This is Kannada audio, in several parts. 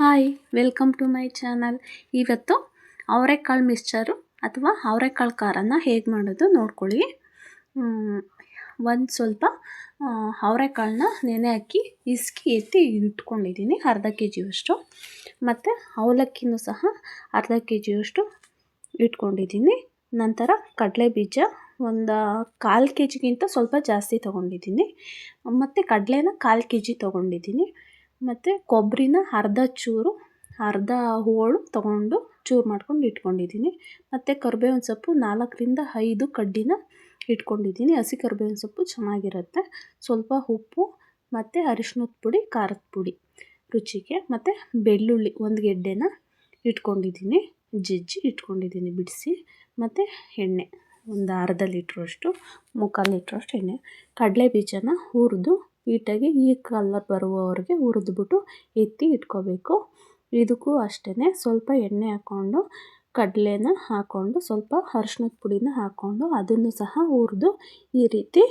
Hi welcome to my channel. ಇವತ್ತು ಅವರೆಕಾಳು ಮಿಕ್ಸ್ಚರು ಅಥವಾ ಅವರೆಕಾಳು ಖಾರನ ಹೇಗೆ ಮಾಡೋದು ನೋಡ್ಕೊಳ್ಳಿ. ಒಂದು ಸ್ವಲ್ಪ ಅವರೆಕಾಳನ್ನ ನೆನೆ ಹಾಕಿ ಇಸ್ಕಿ ಎತ್ತಿ ಇಟ್ಕೊಂಡಿದ್ದೀನಿ ಅರ್ಧ ಕೆ ಜಿಯಷ್ಟು. ಮತ್ತು ಅವಲಕ್ಕಿನೂ ಸಹ ಅರ್ಧ ಕೆ ಜಿಯಷ್ಟು ಇಟ್ಕೊಂಡಿದ್ದೀನಿ. ನಂತರ ಕಡಲೆ ಬೀಜ ಒಂದು 1/4 ಕೆ ಜಿಗಿಂತ ಸ್ವಲ್ಪ ಜಾಸ್ತಿ ತೊಗೊಂಡಿದ್ದೀನಿ. ಮತ್ತು ಕಡಲೆನ 1/4 ಕೆ ಜಿ ತೊಗೊಂಡಿದ್ದೀನಿ. ಮತ್ತು ಕೊಬ್ಬರಿನ ಅರ್ಧ ಹೋಳು ತೊಗೊಂಡು ಚೂರು ಮಾಡ್ಕೊಂಡು ಇಟ್ಕೊಂಡಿದ್ದೀನಿ. ಮತ್ತು ಕರಿಬೇವಿನ ಸೊಪ್ಪು 4ರಿಂದ 5 ಕಡ್ಡಿನ ಇಟ್ಕೊಂಡಿದ್ದೀನಿ. ಹಸಿ ಕರಿಬೇವಿನ ಸೊಪ್ಪು ಚೆನ್ನಾಗಿರುತ್ತೆ. ಸ್ವಲ್ಪ ಉಪ್ಪು ಮತ್ತು ಅರಿಶಿನದ ಪುಡಿ, ಖಾರದ ಪುಡಿ ರುಚಿಗೆ. ಮತ್ತು ಬೆಳ್ಳುಳ್ಳಿ 1 ಗೆಡ್ಡೆನ ಇಟ್ಕೊಂಡಿದ್ದೀನಿ, ಜಜ್ಜಿ ಇಟ್ಕೊಂಡಿದ್ದೀನಿ ಬಿಡಿಸಿ. ಮತ್ತು ಎಣ್ಣೆ ಒಂದು ಅರ್ಧ ಲೀಟ್ರಷ್ಟು, 3/4 ಲೀಟ್ರಷ್ಟು ಎಣ್ಣೆ. ಕಡಲೆ ಬೀಜನ ಹುರಿದು ನೀಟಾಗಿ ಈ ಕಲರ್ ಬರುವವರೆಗೆ ಹುರಿದ್ಬಿಟ್ಟು ಎತ್ತಿ ಇಟ್ಕೋಬೇಕು. ಇದಕ್ಕೂ ಅಷ್ಟೇ ಸ್ವಲ್ಪ ಎಣ್ಣೆ ಹಾಕ್ಕೊಂಡು ಕಡಲೆನ ಹಾಕ್ಕೊಂಡು ಸ್ವಲ್ಪ ಅರಿಶಿನದ ಪುಡಿನ ಹಾಕ್ಕೊಂಡು ಅದನ್ನು ಸಹ ಹುರಿದು ಈ ರೀತಿ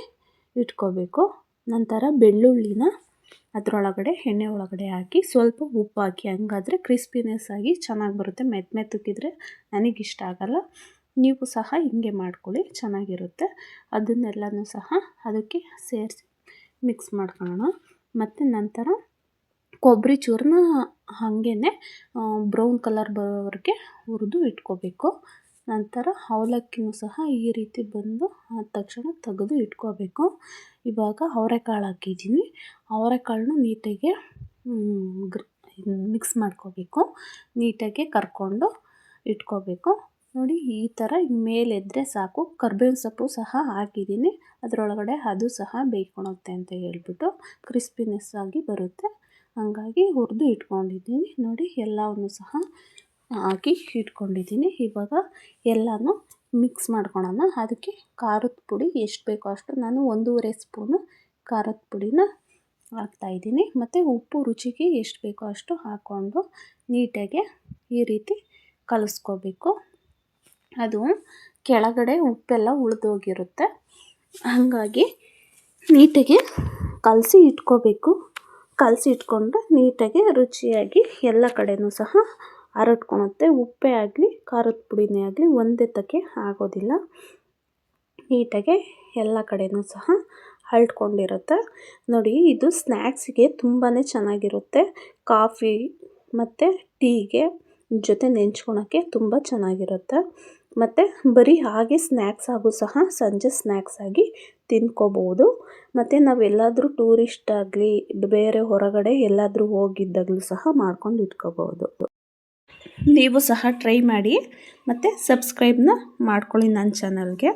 ಇಟ್ಕೋಬೇಕು. ನಂತರ ಬೆಳ್ಳುಳ್ಳಿನ ಅದರೊಳಗಡೆ ಎಣ್ಣೆ ಒಳಗಡೆ ಹಾಕಿ ಸ್ವಲ್ಪ ಉಪ್ಪು ಹಾಕಿ, ಹಂಗಾದರೆ ಕ್ರಿಸ್ಪಿನೆಸ್ ಆಗಿ ಚೆನ್ನಾಗಿ ಬರುತ್ತೆ. ಮೆತ್ತಗಿದ್ರೆ ನನಗಿಷ್ಟ ಆಗಲ್ಲ. ನೀವು ಸಹ ಹಿಂಗೆ ಮಾಡ್ಕೊಳ್ಳಿ, ಚೆನ್ನಾಗಿರುತ್ತೆ. ಅದನ್ನೆಲ್ಲನೂ ಸಹ ಅದಕ್ಕೆ ಸೇರಿಸಿ ಮಿಕ್ಸ್ ಮಾಡ್ಕೊಳ್ಳೋಣ. ಮತ್ತು ನಂತರ ಕೊಬ್ಬರಿ ಚೂರನ್ನ ಹಾಗೇ ಬ್ರೌನ್ ಕಲರ್ ಬರೋವರೆಗೆ ಹುರಿದು ಇಟ್ಕೋಬೇಕು. ನಂತರ ಅವಲಕ್ಕಿನೂ ಸಹ ಈ ರೀತಿ ಬಂದು ಆದ ತಕ್ಷಣ ತೆಗೆದು ಇಟ್ಕೋಬೇಕು. ಇವಾಗ ಅವರೆಕಾಳು ಹಾಕಿದ್ದೀನಿ. ಅವರೆಕಾಳನ್ನ ನೀಟಾಗಿ ಮಿಕ್ಸ್ ಮಾಡ್ಕೋಬೇಕು. ನೀಟಾಗಿ ಕರ್ಕೊಂಡು ಇಟ್ಕೋಬೇಕು. ನೋಡಿ ಈ ಥರ ಮೇಲೆದ್ದರೆ ಸಾಕು. ಕರಿಬೇವಿನ ಸೊಪ್ಪು ಸಹ ಹಾಕಿದ್ದೀನಿ ಅದರೊಳಗಡೆ, ಅದು ಸಹ ಬೇಯ್ಕೊಳುತ್ತೆ ಅಂತ ಹೇಳ್ಬಿಟ್ಟು ಕ್ರಿಸ್ಪಿನೆಸ್ ಆಗಿ ಬರುತ್ತೆ. ಹಾಗಾಗಿ ಹುರಿದು ಇಟ್ಕೊಂಡಿದ್ದೀನಿ. ನೋಡಿ ಎಲ್ಲವನ್ನು ಸಹ ಹಾಕಿ ಇಟ್ಕೊಂಡಿದ್ದೀನಿ. ಇವಾಗ ಎಲ್ಲನೂ ಮಿಕ್ಸ್ ಮಾಡ್ಕೊಳ್ಳೋಣ. ಅದಕ್ಕೆ ಖಾರದ ಪುಡಿ ಎಷ್ಟು ಬೇಕೋ ಅಷ್ಟು, ನಾನು 1.5 ಸ್ಪೂನು ಖಾರದ ಪುಡಿನ ಹಾಕ್ತಾಯಿದ್ದೀನಿ. ಮತ್ತು ಉಪ್ಪು ರುಚಿಗೆ ಎಷ್ಟು ಬೇಕೋ ಅಷ್ಟು ಹಾಕ್ಕೊಂಡು ನೀಟಾಗಿ ಈ ರೀತಿ ಕಲಿಸ್ಕೋಬೇಕು. ಅದು ಕೆಳಗಡೆ ಉಪ್ಪೆಲ್ಲ ಉಳಿದೋಗಿರುತ್ತೆ, ಹಾಗಾಗಿ ನೀಟಾಗಿ ಕಲಸಿ ಇಟ್ಕೋಬೇಕು. ಕಲಸಿ ಇಟ್ಕೊಂಡ್ರೆ ನೀಟಾಗಿ ರುಚಿಯಾಗಿ ಎಲ್ಲ ಕಡೆಯೂ ಸಹ ಹರಡ್ಕೊಳುತ್ತೆ. ಉಪ್ಪೇ ಆಗಲಿ ಖಾರದ ಪುಡಿನೇ ಆಗಲಿ ಒಂದೇ ತಕ್ಕೆ ಆಗೋದಿಲ್ಲ. ನೀಟಾಗಿ ಎಲ್ಲ ಕಡೆಯೂ ಸಹ ಹರಡ್ಕೊಂಡಿರುತ್ತೆ. ನೋಡಿ ಇದು ಸ್ನ್ಯಾಕ್ಸಿಗೆ ತುಂಬಾ ಚೆನ್ನಾಗಿರುತ್ತೆ. ಕಾಫಿ ಮತ್ತು ಟೀಗೆ ಜೊತೆ ನೆಂಚ್ಕೊಳಕ್ಕೆ ತುಂಬ ಚೆನ್ನಾಗಿರುತ್ತೆ. ಮತ್ತು ಬರೀ ಹಾಗೆ ಸ್ನ್ಯಾಕ್ಸ್ ಆಗು ಸಹ ಸಂಜೆ ಸ್ನ್ಯಾಕ್ಸ್ ಆಗಿ ತಿನ್ಕೋಬೋದು. ಮತ್ತು ನಾವೆಲ್ಲಾದರೂ ಟೂರಿಸ್ಟ್ ಆಗಲಿ ಬೇರೆ ಹೊರಗಡೆ ಎಲ್ಲಾದರೂ ಹೋಗಿದ್ದಾಗಲೂ ಸಹ ಮಾಡ್ಕೊಂಡು ಇಟ್ಕೋಬೋದು. ನೀವು ಸಹ ಟ್ರೈ ಮಾಡಿ ಮತ್ತು ಸಬ್ಸ್ಕ್ರೈಬ್ನ ಮಾಡ್ಕೊಳ್ಳಿ ನನ್ನ ಚಾನಲ್ಗೆ.